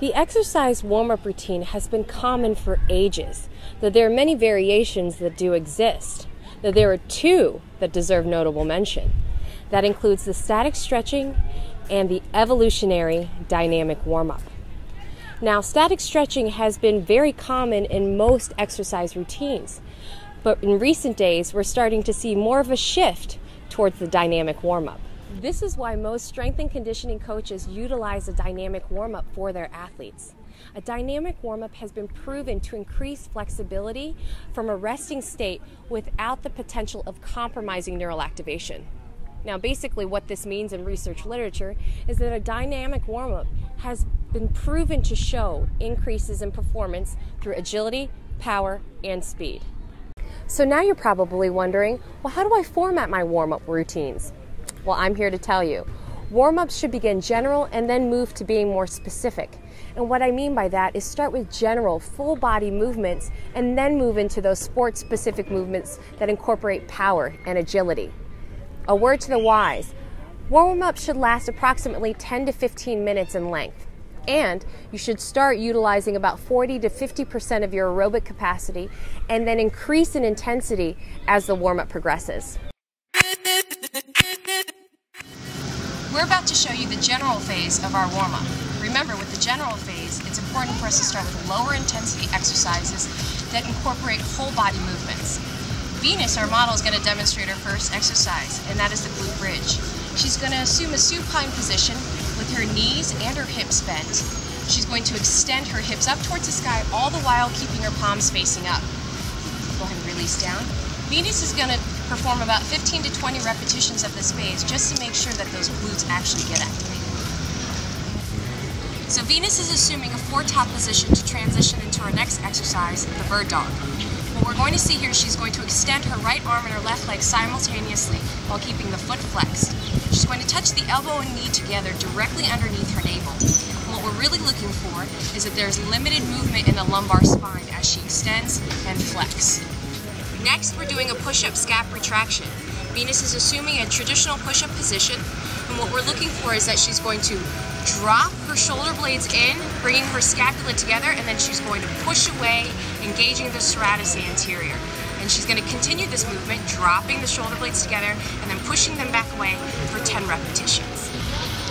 The exercise warm-up routine has been common for ages, though there are many variations that do exist, though there are two that deserve notable mention. That includes the static stretching and the evolutionary dynamic warm-up. Now, static stretching has been very common in most exercise routines, but in recent days we're starting to see more of a shift towards the dynamic warm-up. This is why most strength and conditioning coaches utilize a dynamic warm-up for their athletes. A dynamic warm-up has been proven to increase flexibility from a resting state without the potential of compromising neural activation. Now, basically what this means in research literature is that a dynamic warm-up has been proven to show increases in performance through agility, power, and speed. So now you're probably wondering, well, how do I format my warm-up routines? Well, I'm here to tell you. Warm-ups should begin general and then move to being more specific. And what I mean by that is start with general, full-body movements and then move into those sport-specific movements that incorporate power and agility. A word to the wise, warm-up should last approximately 10 to 15 minutes in length. And you should start utilizing about 40 to 50% of your aerobic capacity and then increase in intensity as the warm-up progresses. We're about to show you the general phase of our warm-up. Remember, with the general phase, it's important for us to start with lower intensity exercises that incorporate whole body movements. Venus, our model, is going to demonstrate her first exercise, and that is the glute bridge. She's going to assume a supine position with her knees and her hips bent. She's going to extend her hips up towards the sky, all the while keeping her palms facing up. Go ahead and release down. Venus is going to perform about 15 to 20 repetitions of this phase just to make sure that those glutes actually get activated. So Venus is assuming a foretop position to transition into our next exercise, the bird dog. What we're going to see here is she's going to extend her right arm and her left leg simultaneously while keeping the foot flexed. She's going to touch the elbow and knee together directly underneath her navel. And what we're really looking for is that there's limited movement in the lumbar spine as she extends and flexes. Next, we're doing a push-up scap retraction. Venus is assuming a traditional push-up position, and what we're looking for is that she's going to drop her shoulder blades in, bringing her scapula together, and then she's going to push away, engaging the serratus anterior. And she's going to continue this movement, dropping the shoulder blades together, and then pushing them back away for 10 repetitions.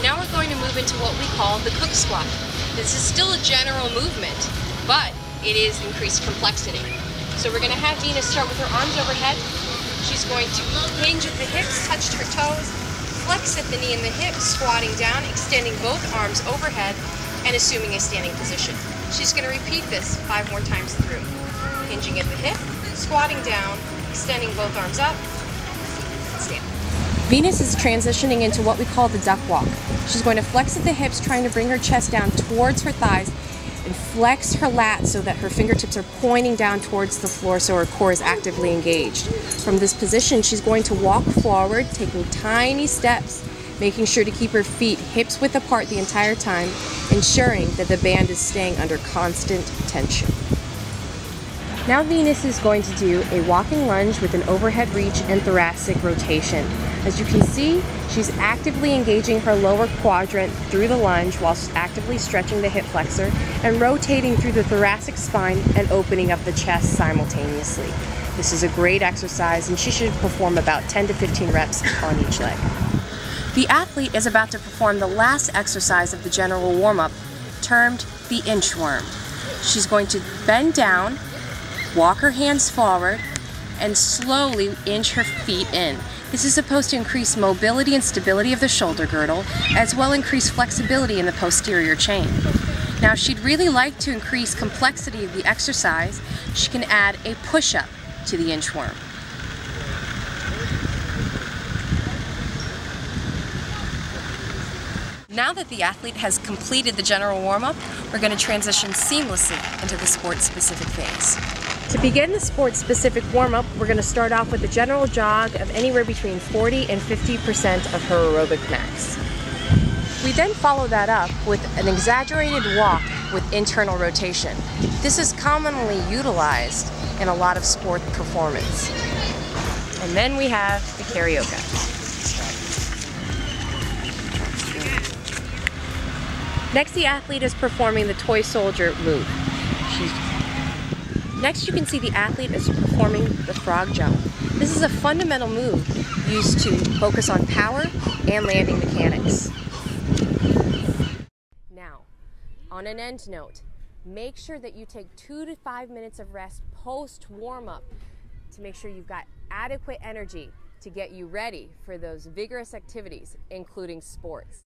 Now we're going to move into what we call the cook squat. This is still a general movement, but it is increased complexity. So we're going to have Venus start with her arms overhead. She's going to hinge at the hips, touch her toes, flex at the knee and the hip, squatting down, extending both arms overhead, and assuming a standing position. She's going to repeat this 5 more times through. Hinging at the hip, squatting down, extending both arms up, stand. Venus is transitioning into what we call the duck walk. She's going to flex at the hips, trying to bring her chest down towards her thighs, and flex her lats so that her fingertips are pointing down towards the floor so her core is actively engaged. From this position, she's going to walk forward, taking tiny steps, making sure to keep her feet hips width apart the entire time, ensuring that the band is staying under constant tension. Now Venus is going to do a walking lunge with an overhead reach and thoracic rotation. As you can see, she's actively engaging her lower quadrant through the lunge while actively stretching the hip flexor and rotating through the thoracic spine and opening up the chest simultaneously. This is a great exercise and she should perform about 10 to 15 reps on each leg. The athlete is about to perform the last exercise of the general warm-up, termed the inchworm. She's going to bend down, walk her hands forward, and slowly inch her feet in. This is supposed to increase mobility and stability of the shoulder girdle, as well as increase flexibility in the posterior chain. Now, if she'd really like to increase complexity of the exercise, she can add a push-up to the inchworm. Now that the athlete has completed the general warm-up, we're going to transition seamlessly into the sport-specific phase. To begin the sport-specific warm-up, we're going to start off with a general jog of anywhere between 40 and 50% of her aerobic max. We then follow that up with an exaggerated walk with internal rotation. This is commonly utilized in a lot of sport performance. And then we have the karaoke. Next, the athlete is performing the toy soldier move. Next, you can see the athlete is performing the frog jump. This is a fundamental move used to focus on power and landing mechanics. Now, on an end note, make sure that you take 2 to 5 minutes of rest post warm-up to make sure you've got adequate energy to get you ready for those vigorous activities, including sports.